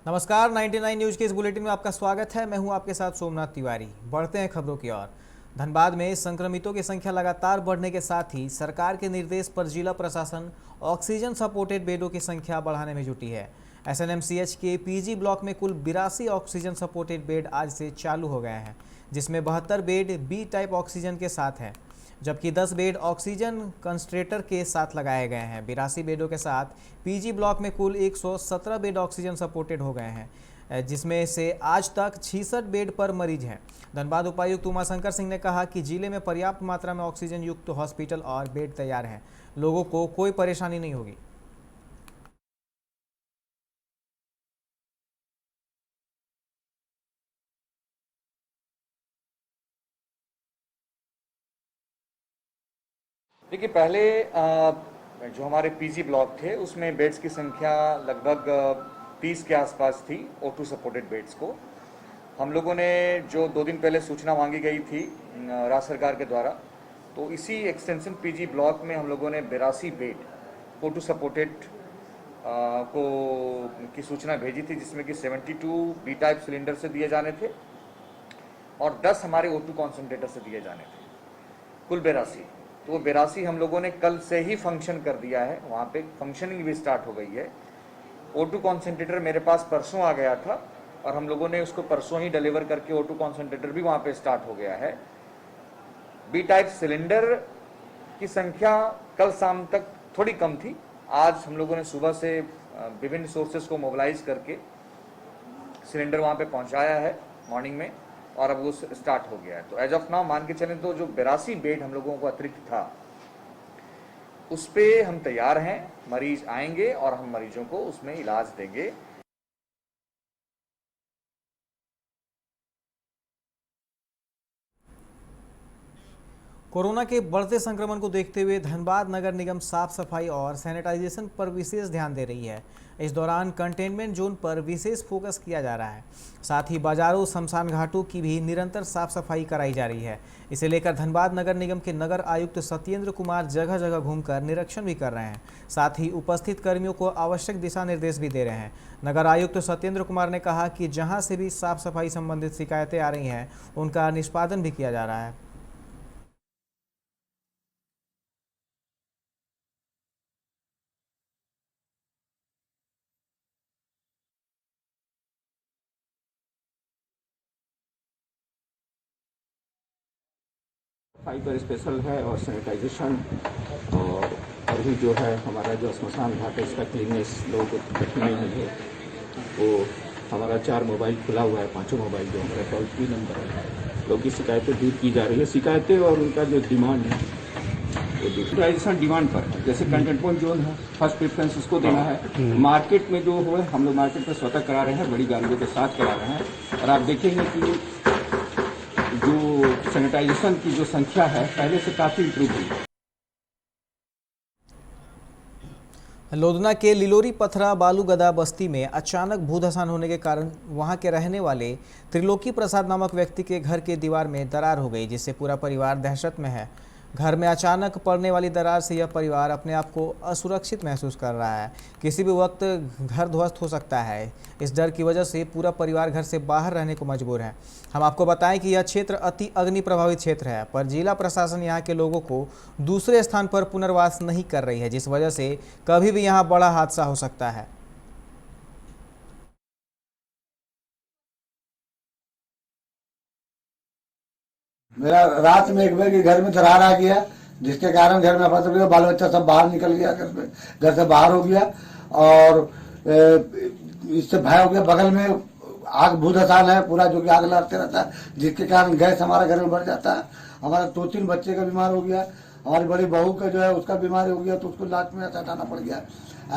नमस्कार, 99 न्यूज के इस बुलेटिन में आपका स्वागत है। मैं हूं आपके साथ सोमनाथ तिवारी। बढ़ते हैं खबरों की ओर। धनबाद में संक्रमितों की संख्या लगातार बढ़ने के साथ ही सरकार के निर्देश पर जिला प्रशासन ऑक्सीजन सपोर्टेड बेडों की संख्या बढ़ाने में जुटी है। एसएनएमसीएच के पीजी ब्लॉक में कुल 82 ऑक्सीजन सपोर्टेड बेड आज से चालू हो गए हैं, जिसमें 72 बेड बी टाइप ऑक्सीजन के साथ हैं, जबकि 10 बेड ऑक्सीजन कंसंट्रेटर के साथ लगाए गए हैं। 82 बेडों के साथ पीजी ब्लॉक में कुल 117 बेड ऑक्सीजन सपोर्टेड हो गए हैं, जिसमें से आज तक 66 बेड पर मरीज हैं। धनबाद उपायुक्त उमाशंकर सिंह ने कहा कि जिले में पर्याप्त मात्रा में ऑक्सीजन युक्त हॉस्पिटल और बेड तैयार हैं, लोगों को कोई परेशानी नहीं होगी। देखिए, पहले जो हमारे पीजी ब्लॉक थे उसमें बेड्स की संख्या लगभग 30 के आसपास थी। O2 सपोर्टेड बेड्स को हम लोगों ने जो 2 दिन पहले सूचना मांगी गई थी राज्य सरकार के द्वारा, तो इसी एक्सटेंशन पीजी ब्लॉक में हम लोगों ने 82 बेड O2 सपोर्टेड को की सूचना भेजी थी, जिसमें कि 72 बी टाइप सिलेंडर से दिए जाने थे और 10 हमारे O2 कॉन्सेंट्रेटर से दिए जाने थे, कुल 82। तो वो 82 हम लोगों ने कल से ही फंक्शन कर दिया है, वहाँ पे फंक्शनिंग भी स्टार्ट हो गई है। O2 कॉन्सेंट्रेटर मेरे पास परसों आ गया था और हम लोगों ने उसको परसों ही डिलीवर करके O2 कॉन्सेंट्रेटर भी वहाँ पे स्टार्ट हो गया है। बी टाइप सिलेंडर की संख्या कल शाम तक थोड़ी कम थी। आज हम लोगों ने सुबह से विभिन्न सोर्सेज को मोबिलाइज करके सिलेंडर वहाँ पे पहुँचाया है मॉर्निंग में, और अब वो स्टार्ट हो गया है। तो एज ऑफ नाउ मान के चलें तो जो 82 बेड हम लोगों को अतिरिक्त था उस पे हम तैयार हैं। मरीज आएंगे और हम मरीजों को उसमें इलाज देंगे। कोरोना के बढ़ते संक्रमण को देखते हुए धनबाद नगर निगम साफ सफाई और सैनिटाइजेशन पर विशेष ध्यान दे रही है। इस दौरान कंटेनमेंट जोन पर विशेष फोकस किया जा रहा है। साथ ही बाजारों, शमशान घाटों की भी निरंतर साफ सफाई कराई जा रही है। इसे लेकर धनबाद नगर निगम के नगर आयुक्त सत्येंद्र कुमार जगह जगह घूमकर निरीक्षण भी कर रहे हैं। साथ ही उपस्थित कर्मियों को आवश्यक दिशा निर्देश भी दे रहे हैं। नगर आयुक्त सत्येंद्र कुमार ने कहा कि जहां से भी साफ सफाई संबंधित शिकायतें आ रही हैं, उनका निष्पादन भी किया जा रहा है। सफाई पर स्पेशल है और सैनिटाइजेशन और भी जो है हमारा जो स्मशान घाट है इसका क्लीननेस लोगों को कठिनाई नहीं है। वो हमारा 4 मोबाइल खुला हुआ है, 5 मोबाइल जो हमारा टोल फ्री नंबर है। लोगों की शिकायतें दूर की जा रही है। शिकायतें और उनका जो डिमांड है वो डिजिटाइजेशन डिमांड पर है। जैसे कंटेनमेंट जोन है, फर्स्ट प्रेफरेंस उसको देना है। मार्केट में जो हो हम लोग मार्केट में स्वतः करा रहे हैं, बड़ी गाड़ियों के साथ करा रहे हैं। और आप देखेंगे कि जो सैनिटाइजेशन की जो संख्या है पहले से काफी इम्प्रूव हुई है। लोधना के लिलोरी पथरा बालूगदा बस्ती में अचानक भूधसान होने के कारण वहां के रहने वाले त्रिलोकी प्रसाद नामक व्यक्ति के घर के दीवार में दरार हो गई, जिससे पूरा परिवार दहशत में है। घर में अचानक पड़ने वाली दरार से यह परिवार अपने आप को असुरक्षित महसूस कर रहा है। किसी भी वक्त घर ध्वस्त हो सकता है। इस डर की वजह से पूरा परिवार घर से बाहर रहने को मजबूर है। हम आपको बताएं कि यह क्षेत्र अति अग्नि प्रभावित क्षेत्र है, पर जिला प्रशासन यहाँ के लोगों को दूसरे स्थान पर पुनर्वास नहीं कर रही है, जिस वजह से कभी भी यहाँ बड़ा हादसा हो सकता है। मेरा रात में 1 बजे के घर में दरार आ गया, जिसके कारण घर में फंस गया। बाल बच्चा सब बाहर निकल गया, घर से बाहर हो गया और इससे भय हो गया। बगल में आग भूधसान है पूरा, जो कि आग लगते रहता है, जिसके कारण गैस हमारा घर में बढ़ जाता है। हमारा 2-3 बच्चे का बीमार हो गया। हमारी बड़ी बहू का जो है उसका बीमार हो गया, तो उसको लाट में हटाना पड़ गया।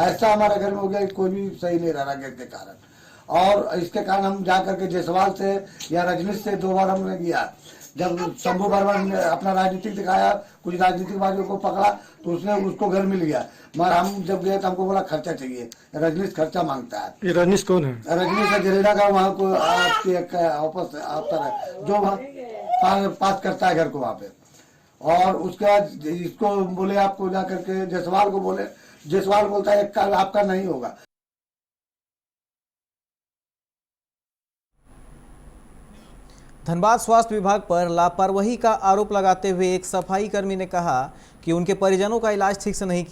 ऐसा हमारे घर में हो गया कि कोई भी सही नहीं रह रहा गैस के कारण। और इसके कारण हम जा करके जयसवाल से या रजनीश से 2 बार हमने गया। जब शंभू वर्मा ने अपना राजनीतिक दिखाया, कुछ राजनीतिकवादियों को पकड़ा, तो उसने उसको घर मिल गया। मगर हम जब गए तो हमको बोला खर्चा चाहिए। रजनीश खर्चा मांगता है। ये रजनीश कौन है? रजनीश है जरेडा का, वहाँ को आपकी ऑफिस अफसर है, जो वहाँ पास करता है घर को वहाँ पे। और उसके बाद इसको बोले आपको जा करके जयसवाल को बोले, जयसवाल बोलता है आपका नहीं होगा। धनबाद स्वास्थ्य विभाग पर लापरवाही का आरोप लगाते हुए एक सफाई कर्मी ने कहा कि उनके परिजनों का इलाज ठीक से नहीं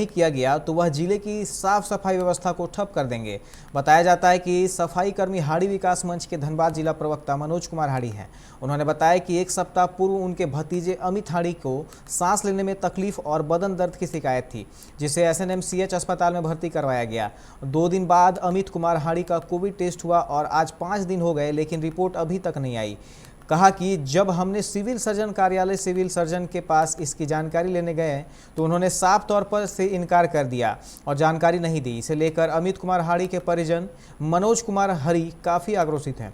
किया गया तो वह जिले की साफ सफाई व्यवस्था को ठप कर देंगे। बताया जाता है कि सफाई कर्मी हाड़ी विकास मंच के धनबाद जिला प्रवक्ता मनोज कुमार हाड़ी हैं। उन्होंने बताया कि एक सप्ताह पूर्व उनके भतीजे अमित हाड़ी को सांस लेने में तकलीफ और बदन दर्द की शिकायत थी, जिसे SNMCH अस्पताल में भर्ती करवाया गया। 2 दिन बाद अमित कुमार हाड़ी का कोविड टेस्ट हुआ और आज 5 दिन हो गए, लेकिन रिपोर्ट अभी तक नहीं आई। कहा कि जब हमने सिविल सर्जन कार्यालय सिविल सर्जन के पास इसकी जानकारी लेने गए तो उन्होंने साफ तौर पर से इनकार कर दिया और जानकारी नहीं दी। इसे लेकर अमित कुमार हाड़ी के परिजन मनोज कुमार हरी काफ़ी आक्रोशित हैं।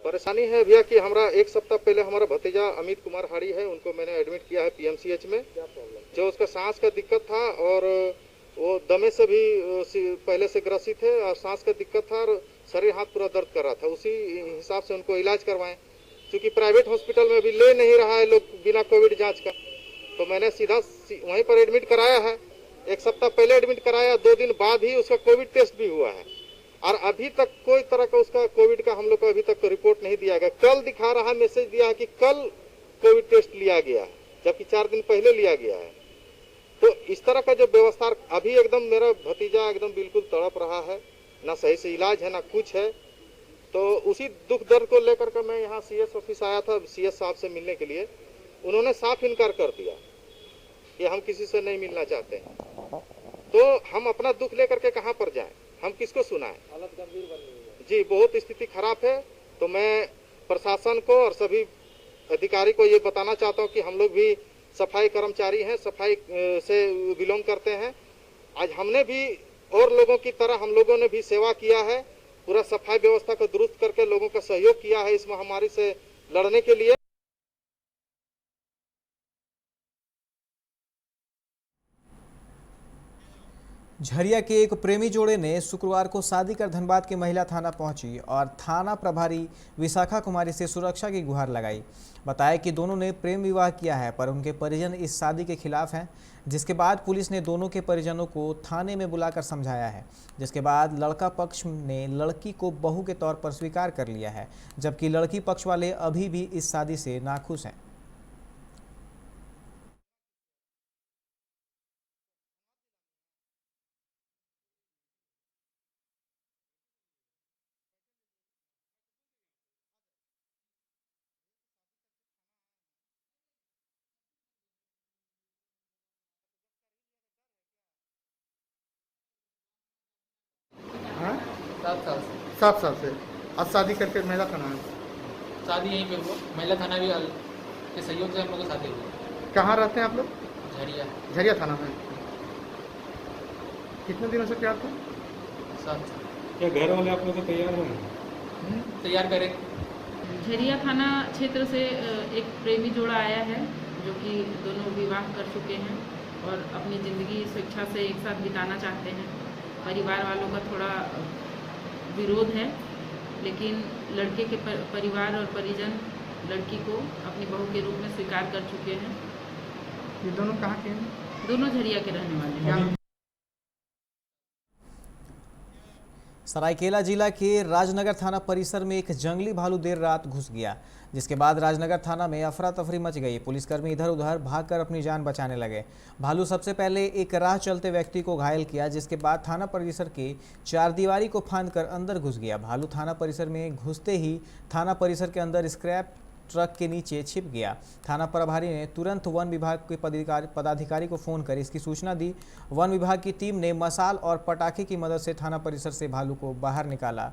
परेशानी है भैया कि हमारा एक सप्ताह पहले हमारा भतीजा अमित कुमार हाड़ी है, उनको मैंने एडमिट किया है PMCH में। जो उसका सांस का दिक्कत था और वो दमे से भी पहले से ग्रसित है और सांस का दिक्कत था और शरीर हाथ पूरा दर्द कर रहा था। उसी हिसाब से उनको इलाज करवाएं, क्योंकि प्राइवेट हॉस्पिटल में भी ले नहीं रहा है लोग बिना कोविड जाँच का। तो मैंने सीधा वहीं पर एडमिट कराया है। एक सप्ताह पहले एडमिट कराया, 2 दिन बाद ही उसका कोविड टेस्ट भी हुआ है और अभी तक कोई तरह का उसका कोविड का हम लोग को अभी तक रिपोर्ट नहीं दिया गया। कल दिखा रहा, मैसेज दिया है कि कल कोविड टेस्ट लिया गया है, जबकि 4 दिन पहले लिया गया है। तो इस तरह का जो व्यवस्था अभी एकदम मेरा भतीजा एकदम बिल्कुल तड़प रहा है, ना सही से इलाज है ना कुछ है। तो उसी दुख दर्द को लेकर के मैं यहाँ CS ऑफिस आया था, CS साहब से मिलने के लिए। उन्होंने साफ इनकार कर दिया कि हम किसी से नहीं मिलना चाहते हैं। तो हम अपना दुख लेकर के कहाँ पर जाएं, हम किसको सुनाएं? हालत गंभीर बन रही है जी, बहुत स्थिति खराब है। तो मैं प्रशासन को और सभी अधिकारी को ये बताना चाहता हूँ कि हम लोग भी सफाई कर्मचारी हैं, सफाई से बिलोंग करते हैं। आज हमने भी और लोगों की तरह हम लोगों ने भी सेवा किया है, पूरा सफाई व्यवस्था को दुरुस्त करके लोगों का सहयोग किया है इस महामारी से लड़ने के लिए। झरिया के एक प्रेमी जोड़े ने शुक्रवार को शादी कर धनबाद के महिला थाना पहुंची और थाना प्रभारी विशाखा कुमारी से सुरक्षा की गुहार लगाई। बताया कि दोनों ने प्रेम विवाह किया है, पर उनके परिजन इस शादी के खिलाफ हैं, जिसके बाद पुलिस ने दोनों के परिजनों को थाने में बुलाकर समझाया है। जिसके बाद लड़का पक्ष ने लड़की को बहू के तौर पर स्वीकार कर लिया है, जबकि लड़की पक्ष वाले अभी भी इस शादी से नाखुश हैं। हाँ 7 साल से 7 साल से आज शादी करके महिला थाना है। शादी यहीं पे हुआ। महिला थाना भी के सहयोग से हम लोग की शादी हुई। कहाँ रहते हैं आप लोग? झरिया झरिया थाना में। कितने दिनों से प्यार था? 7 साल। क्या घर वाले आप लोग को तैयार हैं? तैयार करें। झरिया थाना क्षेत्र से एक प्रेमी जोड़ा आया है, जो कि दोनों विवाह कर चुके हैं और अपनी ज़िंदगी स्वेच्छा से एक साथ बिताना चाहते हैं। परिवार वालों का थोड़ा विरोध है, लेकिन लड़के के परिवार और परिजन लड़की को अपनी बहू के रूप में स्वीकार कर चुके हैं। ये दोनों कहाँ के हैं? दोनों झरिया के रहने वाले हैं। सरायकेला जिला के राजनगर थाना परिसर में एक जंगली भालू देर रात घुस गया, जिसके बाद राजनगर थाना में अफरा तफरी मच गई। पुलिसकर्मी इधर उधर भागकर अपनी जान बचाने लगे। भालू सबसे पहले एक राह चलते व्यक्ति को घायल किया, जिसके बाद थाना परिसर के चारदीवारी को फांदकर अंदर घुस गया। भालू थाना परिसर में घुसते ही थाना परिसर के अंदर स्क्रैप ट्रक के नीचे छिप गया। थाना प्रभारी ने तुरंत वन विभाग के पदाधिकारी को फोन कर इसकी सूचना दी। वन विभाग की टीम ने मसाल और पटाखे की मदद से थाना परिसर से भालू को बाहर निकाला।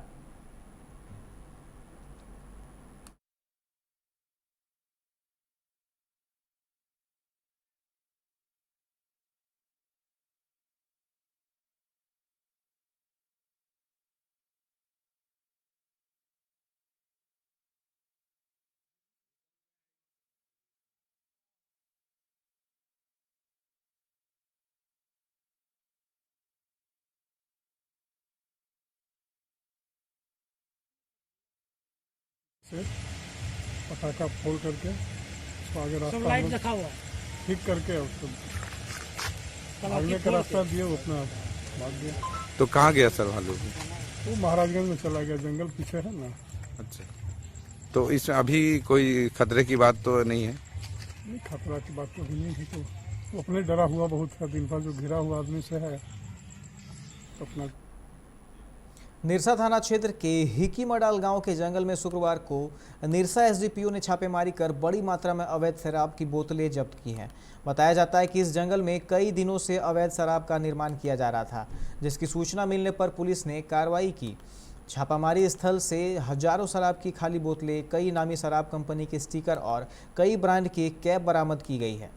से पटाखा फोड़ करके उसको आगे रास्ता लाइट रखा हुआ ठीक करके उसको भागने का रास्ता दिए, उतना भाग गया। तो कहाँ गया सर भालू? वो महाराजगंज में चला गया, जंगल पीछे है ना। अच्छा, तो इसमें अभी कोई खतरे की बात तो नहीं है? नहीं, खतरा की बात तो अभी नहीं है। तो वो अपने डरा हुआ बहुत है, दिन भर जो घिरा हुआ आदमी से है अपना। निरसा थाना क्षेत्र के हिकी मडाल गांव के जंगल में शुक्रवार को निरसा एसडीपीओ ने छापेमारी कर बड़ी मात्रा में अवैध शराब की बोतलें जब्त की हैं। बताया जाता है कि इस जंगल में कई दिनों से अवैध शराब का निर्माण किया जा रहा था, जिसकी सूचना मिलने पर पुलिस ने कार्रवाई की। छापामारी स्थल से हजारों शराब की खाली बोतलें, कई नामी शराब कंपनी के स्टिकर और कई ब्रांड की कैप बरामद की गई है।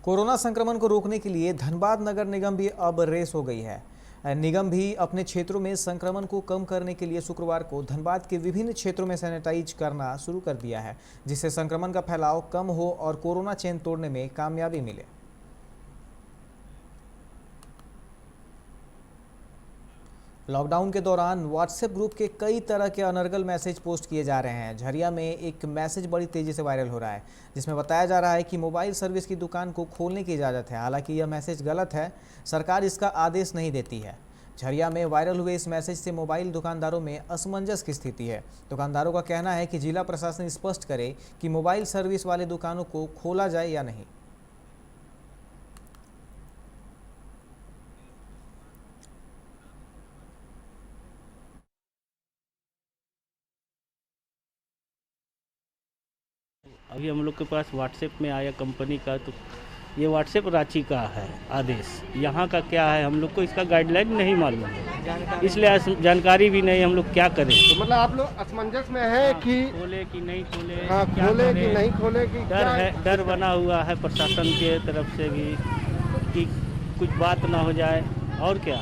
कोरोना संक्रमण को रोकने के लिए धनबाद नगर निगम भी अब रेस हो गई है। निगम भी अपने क्षेत्रों में संक्रमण को कम करने के लिए शुक्रवार को धनबाद के विभिन्न क्षेत्रों में सैनिटाइज करना शुरू कर दिया है, जिससे संक्रमण का फैलाव कम हो और कोरोना चेन तोड़ने में कामयाबी मिले। लॉकडाउन के दौरान व्हाट्सएप ग्रुप के कई तरह के अनर्गल मैसेज पोस्ट किए जा रहे हैं। झरिया में एक मैसेज बड़ी तेजी से वायरल हो रहा है, जिसमें बताया जा रहा है कि मोबाइल सर्विस की दुकान को खोलने की इजाज़त है। हालांकि यह मैसेज गलत है, सरकार इसका आदेश नहीं देती है। झरिया में वायरल हुए इस मैसेज से मोबाइल दुकानदारों में असमंजस की स्थिति है। दुकानदारों का कहना है कि जिला प्रशासन स्पष्ट करे कि मोबाइल सर्विस वाले दुकानों को खोला जाए या नहीं। अभी हम लोग के पास व्हाट्सएप में आया कंपनी का, तो ये व्हाट्सएप रांची का है आदेश। यहाँ का क्या है हम लोग को इसका गाइडलाइन नहीं मालूम है, इसलिए जानकारी भी नहीं, हम लोग क्या करें। तो मतलब आप लोग असमंजस में है कि खोले कि नहीं खोले, हाँ, खोले कि नहीं खोले कि डर है, डर बना हुआ है प्रशासन के तरफ से भी कि कुछ बात ना हो जाए। और क्या,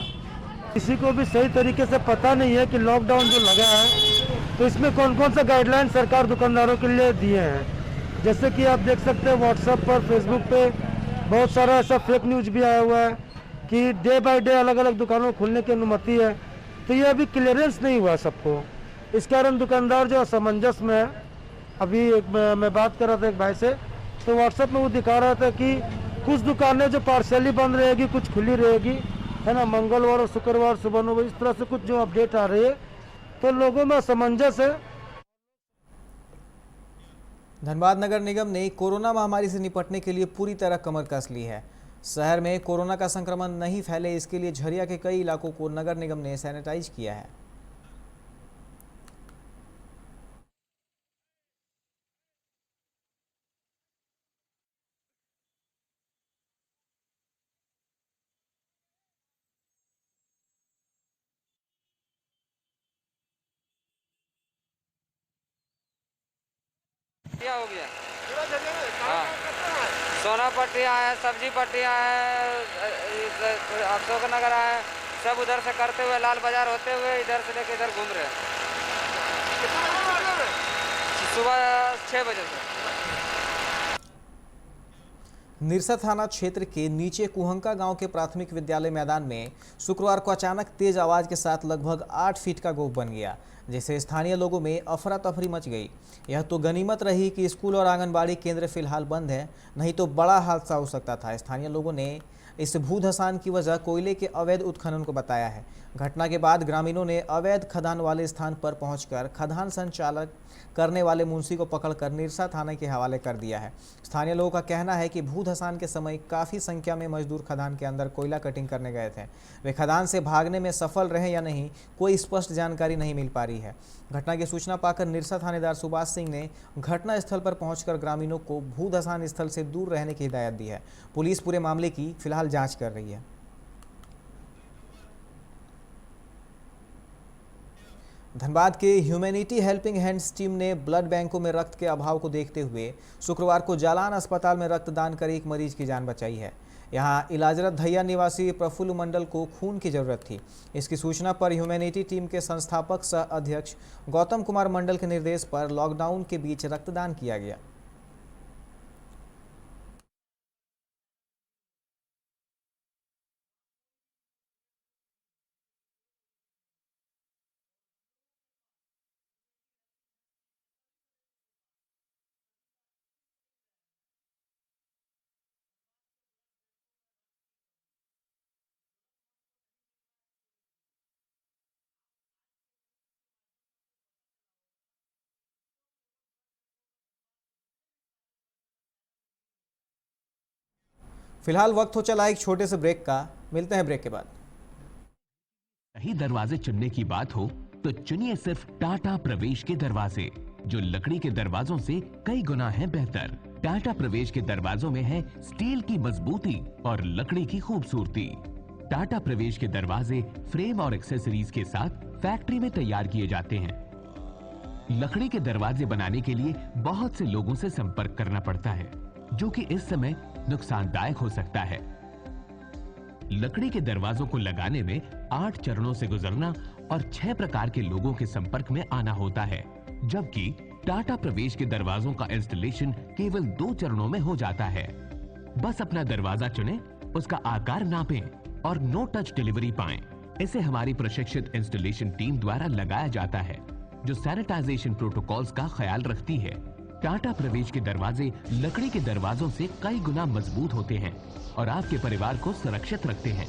किसी को भी सही तरीके से पता नहीं है कि लॉकडाउन जो लगा है तो इसमें कौन कौन सा गाइडलाइन सरकार दुकानदारों के लिए दिए हैं। जैसे कि आप देख सकते हैं व्हाट्सएप पर, फेसबुक पे बहुत सारा ऐसा फेक न्यूज भी आया हुआ है कि डे बाय डे अलग अलग दुकानों खोलने की अनुमति है, तो ये अभी क्लियरेंस नहीं हुआ सबको। इस कारण दुकानदार जो असमंजस में है। अभी मैं बात कर रहा था एक भाई से, तो व्हाट्सएप में वो दिखा रहा था कि कुछ दुकानें जो पार्शियली बंद रहेगी, कुछ खुली रहेगी, है ना, मंगलवार और शुक्रवार सुबह 9 बजे, इस तरह से कुछ जो अपडेट आ रही है, तो लोगों में असमंजस है। धनबाद नगर निगम ने कोरोना महामारी से निपटने के लिए पूरी तरह कमर कस ली है। शहर में कोरोना का संक्रमण नहीं फैले, इसके लिए झरिया के कई इलाकों को नगर निगम ने सैनिटाइज किया है। क्या हो गया? हाँ, सोना पट्टियाँ है, सब्जी पट्टियाँ है, अशोक नगर है, सब उधर से करते हुए लाल बाजार होते हुए इधर से लेके इधर घूम रहे हैं। सुबह 6 बजे से। निरसा थाना क्षेत्र के नीचे कुहंका गांव के प्राथमिक विद्यालय मैदान में शुक्रवार को अचानक तेज आवाज के साथ लगभग 8 फीट का गोफ बन गया, जिससे स्थानीय लोगों में अफरा तफरी मच गई। यह तो गनीमत रही कि स्कूल और आंगनबाड़ी केंद्र फिलहाल बंद है, नहीं तो बड़ा हादसा हो सकता था। स्थानीय लोगों ने इस भूधसान की वजह कोयले के अवैध उत्खनन को बताया है। घटना के बाद ग्रामीणों ने अवैध खदान वाले स्थान पर पहुंचकर खदान संचालक करने वाले मुंशी को पकड़कर निरसा थाने के हवाले कर दिया है। स्थानीय लोगों का कहना है कि भूधसान के समय काफ़ी संख्या में मजदूर खदान के अंदर कोयला कटिंग करने गए थे। वे खदान से भागने में सफल रहे या नहीं, कोई स्पष्ट जानकारी नहीं मिल पा रही है। घटना की सूचना पाकर निरसा थानेदार सुभाष सिंह ने घटना स्थल पर पहुंचकर ग्रामीणों को भूधसान स्थल से दूर रहने की हिदायत दी है। पुलिस पूरे मामले की फिलहाल जांच कर रही है। धनबाद के ह्यूमैनिटी हेल्पिंग हैंड्स टीम ने ब्लड बैंकों में रक्त के अभाव को देखते हुए शुक्रवार को जालान अस्पताल में रक्तदान कर एक मरीज की जान बचाई है। यहां इलाजरत धैया निवासी प्रफुल्ल मंडल को खून की जरूरत थी। इसकी सूचना पर ह्यूमैनिटी टीम के संस्थापक सह अध्यक्ष गौतम कुमार मंडल के निर्देश पर लॉकडाउन के बीच रक्तदान किया गया। फिलहाल वक्त हो चला एक छोटे से ब्रेक का, मिलते हैं ब्रेक के बाद। सही दरवाजे चुनने की बात हो तो चुनिए सिर्फ टाटा प्रवेश के दरवाजे, जो लकड़ी के दरवाजों से कई गुना है बेहतर। टाटा प्रवेश के दरवाजों में है स्टील की मजबूती और लकड़ी की खूबसूरती। टाटा प्रवेश के दरवाजे फ्रेम और एक्सेसरीज के साथ फैक्ट्री में तैयार किए जाते हैं। लकड़ी के दरवाजे बनाने के लिए बहुत से लोगों से संपर्क करना पड़ता है, जो कि इस समय नुकसानदायक हो सकता है। लकड़ी के दरवाजों को लगाने में 8 चरणों से गुजरना और 6 प्रकार के लोगों के संपर्क में आना होता है, जबकि टाटा प्रवेश के दरवाजों का इंस्टॉलेशन केवल 2 चरणों में हो जाता है। बस अपना दरवाजा चुनें, उसका आकार नापें और नो टच डिलीवरी पाएं। इसे हमारी प्रशिक्षित इंस्टॉलेशन टीम द्वारा लगाया जाता है, जो सैनिटाइजेशन प्रोटोकॉल्स का ख्याल रखती है। टाटा प्रवेश के दरवाजे लकड़ी के दरवाजों से कई गुना मजबूत होते हैं और आपके परिवार को सुरक्षित रखते हैं।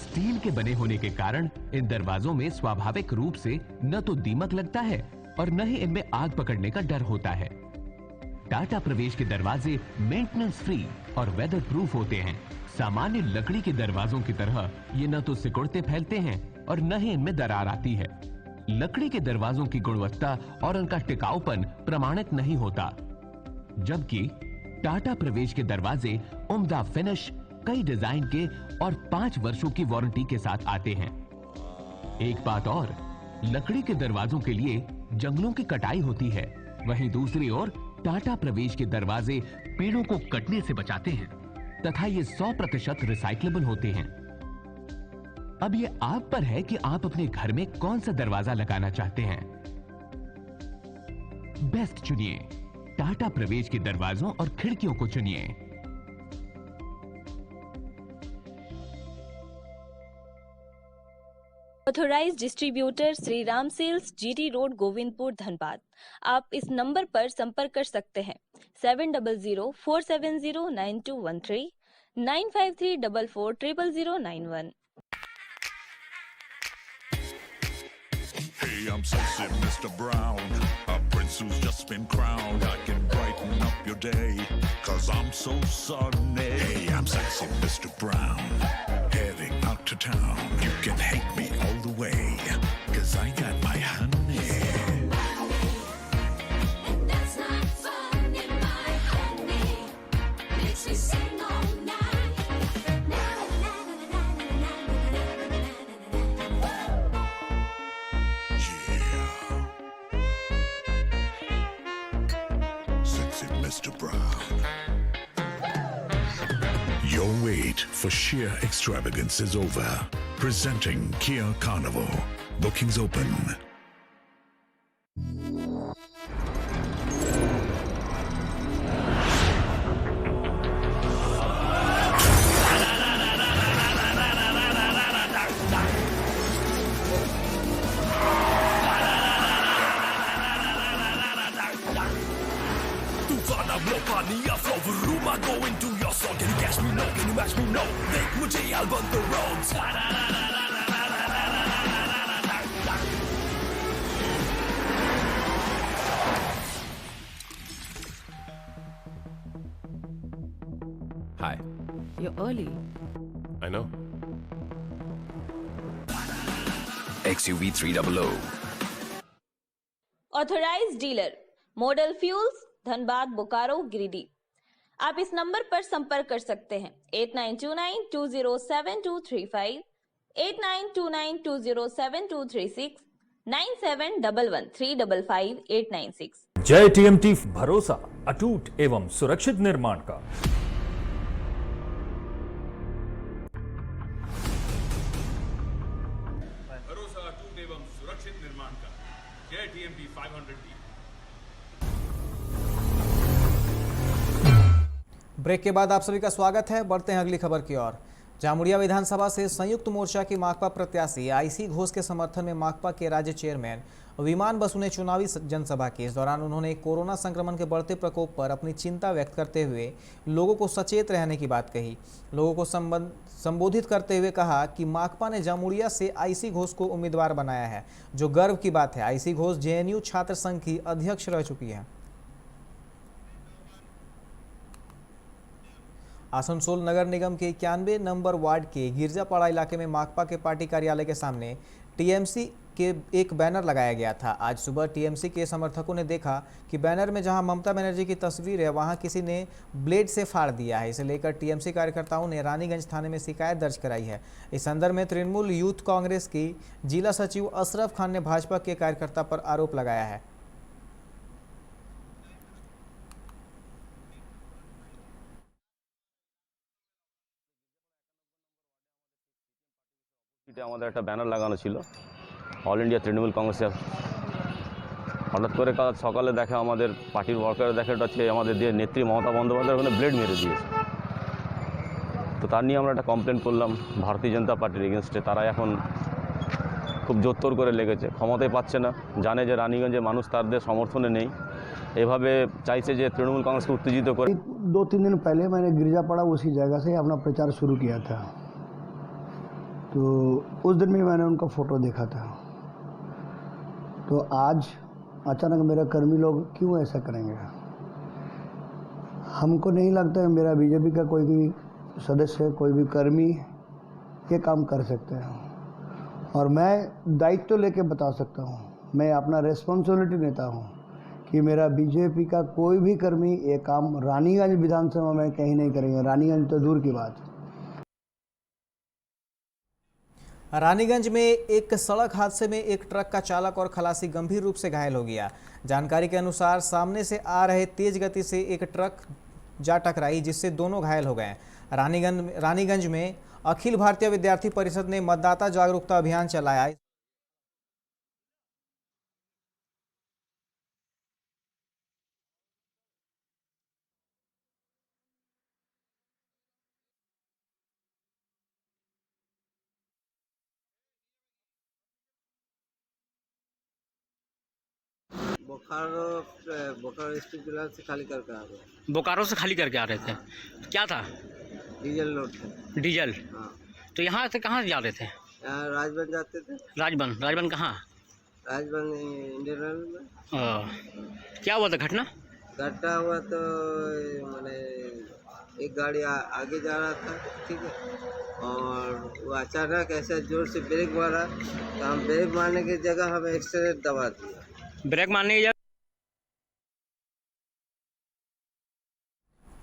स्टील के बने होने के कारण इन दरवाजों में स्वाभाविक रूप से न तो दीमक लगता है और न ही इनमें आग पकड़ने का डर होता है। टाटा प्रवेश के दरवाजे मेंटेनेंस फ्री और वेदर प्रूफ होते हैं। सामान्य लकड़ी के दरवाजों की तरह ये न तो सिकुड़ते फैलते हैं और न ही इनमें दरार आती है। लकड़ी के दरवाजों की गुणवत्ता और उनका टिकाऊपन प्रमाणित नहीं होता, जबकि टाटा प्रवेश के दरवाजे उम्दा फिनिश, कई डिजाइन के और 5 वर्षों की वारंटी के साथ आते हैं। एक बात और, लकड़ी के दरवाजों के लिए जंगलों की कटाई होती है, वहीं दूसरी ओर टाटा प्रवेश के दरवाजे पेड़ों को कटने से बचाते हैं तथा ये 100% रिसाइक्लेबल होते हैं। अब ये आप पर है कि आप अपने घर में कौन सा दरवाजा लगाना चाहते हैं। बेस्ट चुनिए, टाटा प्रवेश के दरवाजों और खिड़कियों को चुनिए। Authorised distributor Shri Ram sales, GT road, Govindpur, Dhanbad. आप इस नंबर पर संपर्क कर सकते हैं 7004709213 9534400091। Hey, I'm sexy Mr. Brown, a prince who's just been crowned. I can brighten up your day, 'cause I'm so sunny. Hey, I'm sexy Mr. Brown, heading out to town. You can hate me all the way, 'cause I got my honey. And that's not funny, my honey makes me sing all night. Mr. Brown. Your wait for sheer extravagance is over. Presenting Kia Carnival. Bookings open. blow, Pania flow, Ruma go into your soul. Can you catch me? No. Can you match me? No. Make mujhe yaad on the roads. Hi. You're early. I know. XUV 300. Authorised dealer model fuels Dhanbad Bokaro Giridih. आप इस number पर संपर्क कर सकते हैं 8929207235, 8929207236, 9711355896। जय TMT, भरोसा अटूट एवं सुरक्षित निर्माण का। भरोसा अटूट एवं सुरक्षित निर्माण का। जय टीएमटी 500D। ब्रेक के बाद आप सभी का स्वागत है। बढ़ते हैं अगली खबर की ओर। जामुड़िया विधानसभा से संयुक्त मोर्चा की माकपा प्रत्याशी आईसी घोष के समर्थन में माकपा के राज्य चेयरमैन विमान बसु ने चुनावी जनसभा की। इस दौरान उन्होंने कोरोना संक्रमण के बढ़ते प्रकोप पर अपनी चिंता व्यक्त करते हुए लोगों को सचेत रहने की बात कही। लोगों को संबोधित करते हुए कहा कि माकपा ने जामुड़िया से आईसी घोष को उम्मीदवार बनाया है, जो गर्व की बात है। आईसी घोष जेएनयू छात्र संघ की अध्यक्ष रह चुकी है। आसनसोल नगर निगम के 91 नंबर वार्ड के गिरजापाड़ा इलाके में माकपा के पार्टी कार्यालय के सामने टीएमसी के एक बैनर लगाया गया था। आज सुबह टीएमसी के समर्थकों ने देखा कि बैनर में जहां ममता बनर्जी की तस्वीर है, वहां किसी ने ब्लेड से फाड़ दिया है। इसे लेकर टीएमसी कार्यकर्ताओं ने रानीगंज थाने में शिकायत दर्ज कराई है। इस संदर्भ में तृणमूल यूथ कांग्रेस की जिला सचिव अशरफ खान ने भाजपा के कार्यकर्ता पर आरोप लगाया है। আমাদের একটা ব্যানার লাগানো ছিল অল ইন্ডিয়া তৃণমূল কংগ্রেসের। হঠাৎ করে কাল সকালে দেখা আমাদের পার্টির ওয়ার্কার দেখে এটা হচ্ছে আমাদের দিয়ে নেত্রী মমতা বন্দ্যোপাধ্যায় ওখানে ব্লেড মেরে দিয়েছে। তো তার নিয়ে আমরা একটা কমপ্লেন করলাম ভারতীয় জনতা পার্টির এগেনস্টে। তারা এখন খুব জোরতোর করে লেগেছে, ক্ষমতাই পাচ্ছে না, জানে যে রানীগঞ্জে মানুষ তাদের সমর্থনে নেই, এভাবে চাইছে যে তৃণমূল কংগ্রেসকে উত্তেজিত করে। 2-3 दिन पहले मैंने गिरजापाड़ा उसी जगह से अपना प्रचार शुरू किया था, तो उस दिन भी मैंने उनका फ़ोटो देखा था। तो आज अचानक मेरे कर्मी लोग क्यों ऐसा करेंगे? हमको नहीं लगता है मेरा बीजेपी का कोई भी सदस्य, कोई भी कर्मी ये काम कर सकते हैं। और मैं दायित्व लेके बता सकता हूँ, मैं अपना रिस्पॉन्सिबिलिटी लेता हूँ कि मेरा बीजेपी का कोई भी कर्मी ये काम रानीगंज विधानसभा में कहीं नहीं करेंगे। रानीगंज तो दूर की बात। रानीगंज में एक सड़क हादसे में एक ट्रक का चालक और खलासी गंभीर रूप से घायल हो गया। जानकारी के अनुसार सामने से आ रहे तेज गति से एक ट्रक जा टकराई, जिससे दोनों घायल हो गए। रानीगंज में अखिल भारतीय विद्यार्थी परिषद ने मतदाता जागरूकता अभियान चलाया। बोकारो स्ट्रीट बिलाल से खाली करके आ रहे। बोकारो से खाली करके आ रहे थे, क्या था? डीजल लोड थे। डीजल? हाँ। तो यहाँ से कहाँ जा रहे थे? यहाँ राजबन जाते थे। राजबन कहाँ? राजबन इंडियन रेलवे में। क्या हुआ था घटना? घटना हुआ तो मैंने एक गाड़ी आगे जा रहा था, ठीक है, और वो अचानक ऐसा जोर से ब्रेक मारा, तो हम ब्रेक मारने की जगह हम एक्सीलेटर दबा दिया। ब्रेक मारने की जगह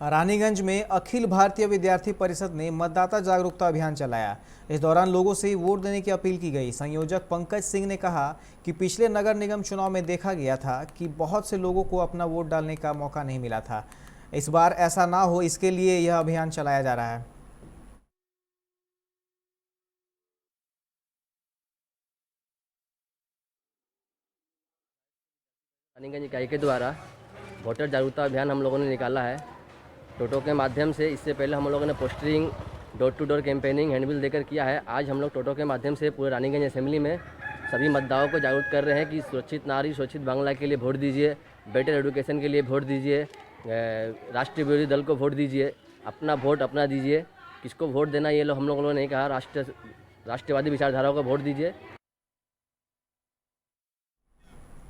रानीगंज में अखिल भारतीय विद्यार्थी परिषद ने मतदाता जागरूकता अभियान चलाया। इस दौरान लोगों से वोट देने की अपील की गई। संयोजक पंकज सिंह ने कहा कि पिछले नगर निगम चुनाव में देखा गया था कि बहुत से लोगों को अपना वोट डालने का मौका नहीं मिला था। इस बार ऐसा ना हो, इसके लिए यह अभियान चलाया जा रहा है। रानीगंज इकाई के द्वारा वोटर जागरूकता अभियान हम लोगों ने निकाला है टोटो के माध्यम से। इससे पहले हम लोगों ने postering, door to door campaigning, handbill देकर किया है। आज हम लोग टोटो के माध्यम से पूरे रानीगंज असेंबली में सभी मतदाताओं को जागरूक कर रहे हैं कि सुरक्षित नारी सुरक्षित बांग्ला के लिए वोट दीजिए, बेटर एजुकेशन के लिए वोट दीजिए, राष्ट्रीय विरोधी दल को वोट दीजिए, अपना वोट अपना दीजिए। किसको वोट देना ये हम लोगों ने नहीं कहा, राष्ट्रवादी विचारधाराओं को वोट दीजिए।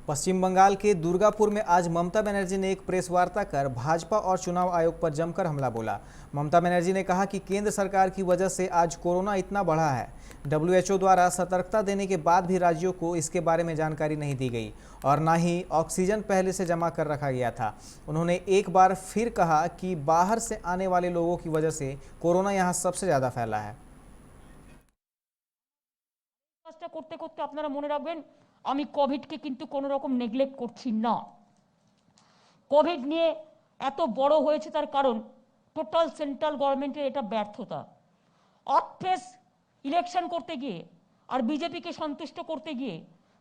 पश्चिम बंगाल के दुर्गापुर में आज ममता बनर्जी ने एक प्रेस वार्ता कर भाजपा और चुनाव आयोग पर जमकर हमला बोला। ममता बनर्जी ने कहा कि केंद्र सरकार की वजह से आज कोरोना इतना बढ़ा है। WHO द्वारा सतर्कता देने के बाद भी राज्यों को इसके बारे में जानकारी नहीं दी गई और ना ही ऑक्सीजन पहले से जमा कर रखा गया था। उन्होंने एक बार फिर कहा कि बाहर से आने वाले लोगों की वजह से कोरोना यहाँ सबसे ज़्यादा फैला है। করতে করতে আপনারা মনে রাখবেন, আমি কোভিডকে কিন্তু কোনো রকম নেগলেক্ট করছি না। কোভিড নিয়ে এত বড় হয়েছে তার কারণ টোটাল সেন্ট্রাল গভর্নমেন্টের এটা ব্যর্থতা। অফেস ইলেকশন করতে গিয়ে আর বিজেপিকে সন্তুষ্ট করতে গিয়ে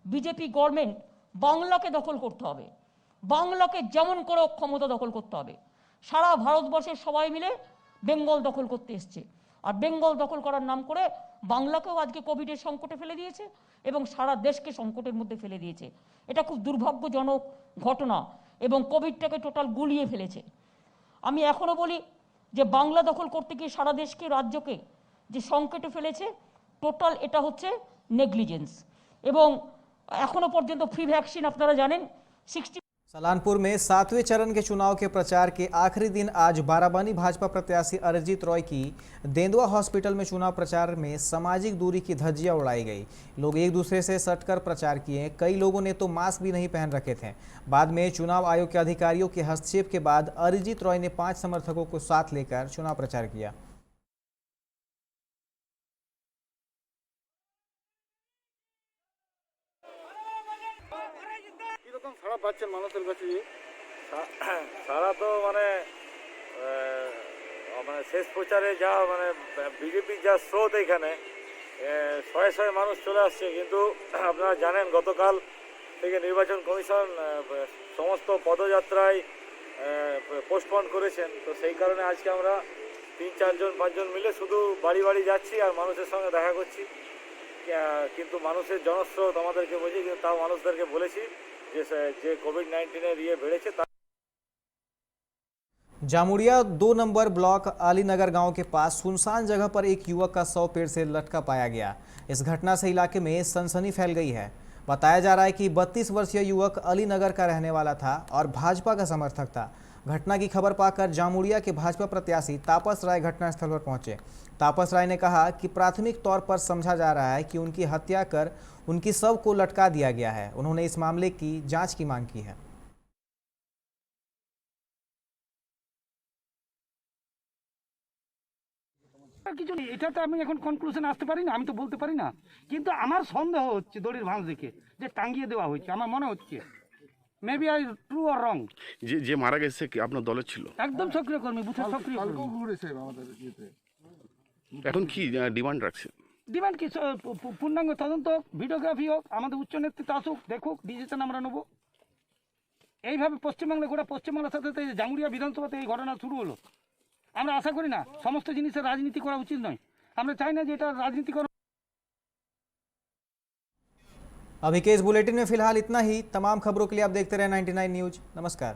বিজেপি গভর্নমেন্ট বাংলাকে দখল করতে হবে, বাংলাকে যেমন করে ক্ষমতা দখল করতে হবে। সারা ভারতবর্ষের সবাই মিলে বেঙ্গল দখল করতে এসছে আর বেঙ্গল দখল করার নাম করে বাংলাকেও আজকে কোভিডের সংকটে ফেলে দিয়েছে এবং সারা দেশকে সংকটের মধ্যে ফেলে দিয়েছে। এটা খুব দুর্ভাগ্যজনক ঘটনা এবং কোভিডটাকে টোটাল গুলিয়ে ফেলেছে। আমি এখনো বলি যে বাংলা দখল করতে গিয়ে সারা দেশকে রাজ্যকে যে সংকটে ফেলেছে টোটাল এটা হচ্ছে নেগলিজেন্স। এবং এখনো পর্যন্ত ফ্রি ভ্যাকসিন আপনারা জানেন 60। सलानपुर में 7वें चरण के चुनाव के प्रचार के आखिरी दिन आज बाराबंकी भाजपा प्रत्याशी अरिजीत रॉय की देंदुआ हॉस्पिटल में चुनाव प्रचार में सामाजिक दूरी की धज्जियां उड़ाई गई। लोग एक दूसरे से सटकर प्रचार किए, कई लोगों ने तो मास्क भी नहीं पहन रखे थे। बाद में चुनाव आयोग के अधिकारियों के हस्तक्षेप के बाद अरिजीत रॉय ने 5 समर्थकों को साथ लेकर चुनाव प्रचार किया। সারা পাচ্ছেন মানুষের কাছে? সারা তো মানে শেষ প্রচারে যা মানে বিজেপির যা স্রোত এখানে শয়ে শয়ে মানুষ চলে আসছে, কিন্তু আপনারা জানেন গতকাল থেকে নির্বাচন কমিশন সমস্ত পদযাত্রায় পোস্টপোন করেছেন। তো সেই কারণে আজকে আমরা 3-4 জন 5 জন মিলে শুধু বাড়ি বাড়ি যাচ্ছি আর মানুষের সঙ্গে দেখা করছি। কিন্তু মানুষের জনস্রোত আমাদেরকে বুঝি, কিন্তু তাও মানুষদেরকে বলেছি যে कोविड-19 बेड़े। जामुड़िया 2 नंबर ब्लॉक अलीनगर गांव के पास सुनसान जगह पर एक युवक का 100 पेड़ से लटका पाया गया। इस घटना से इलाके में सनसनी फैल गई है। बताया जा रहा है कि 32 वर्षीय युवक अलीनगर का रहने वाला था और भाजपा का समर्थक था। घटना की खबर पाकर जामुड़िया के भाजपा प्रत्याशी तापस राय घटनास्थल पर पहुंचे। तापस राय ने कहा कि प्राथमिक तौर पर समझा जा रहा है कि उनकी हत्या कर उनकी शव को लटका दिया गया है। उन्होंने इस मामले की जांच की मांग की है। কিছু নেই, এটা তো আমি এখন কনক্লুশন আসতে পারি না, আমি তো বলতে পারি না, কিন্তু আমার সন্দেহ হচ্ছে দড়ির ভাঁজ দেখে যে টাঙ্গিয়ে দেওয়া হয়েছে, আমার মনে হচ্ছে। Maybe I true or wrong. যে মারা গেছে কি আপনার দলের ছিল? একদম সক্রিয় কর্মী, বুথের সক্রিয় কর্মী। এখন কি ডিমান্ড রাখছেন? ডিমান্ড কি? পূর্ণাঙ্গ তদন্ত, ভিডিওগ্রাফি হোক, আমাদের উচ্চ নেতৃত্ব আসুক, দেখুক, ডিসিশন আমরা নেব। এইভাবে পশ্চিমবাংলা গোটা পশ্চিমবাংলার সাথে জামুড়িয়া বিধানসভাতে এই ঘটনা শুরু হলো। আমরা আশা করি না সমস্ত জিনিসের রাজনীতি করা উচিত নয়, আমরা চাই না যে এটা রাজনীতি করা। अभी के इस बुलेटिन में फिलहाल इतना ही। तमाम खबरों के लिए आप देखते रहे 99 न्यूज। नमस्कार।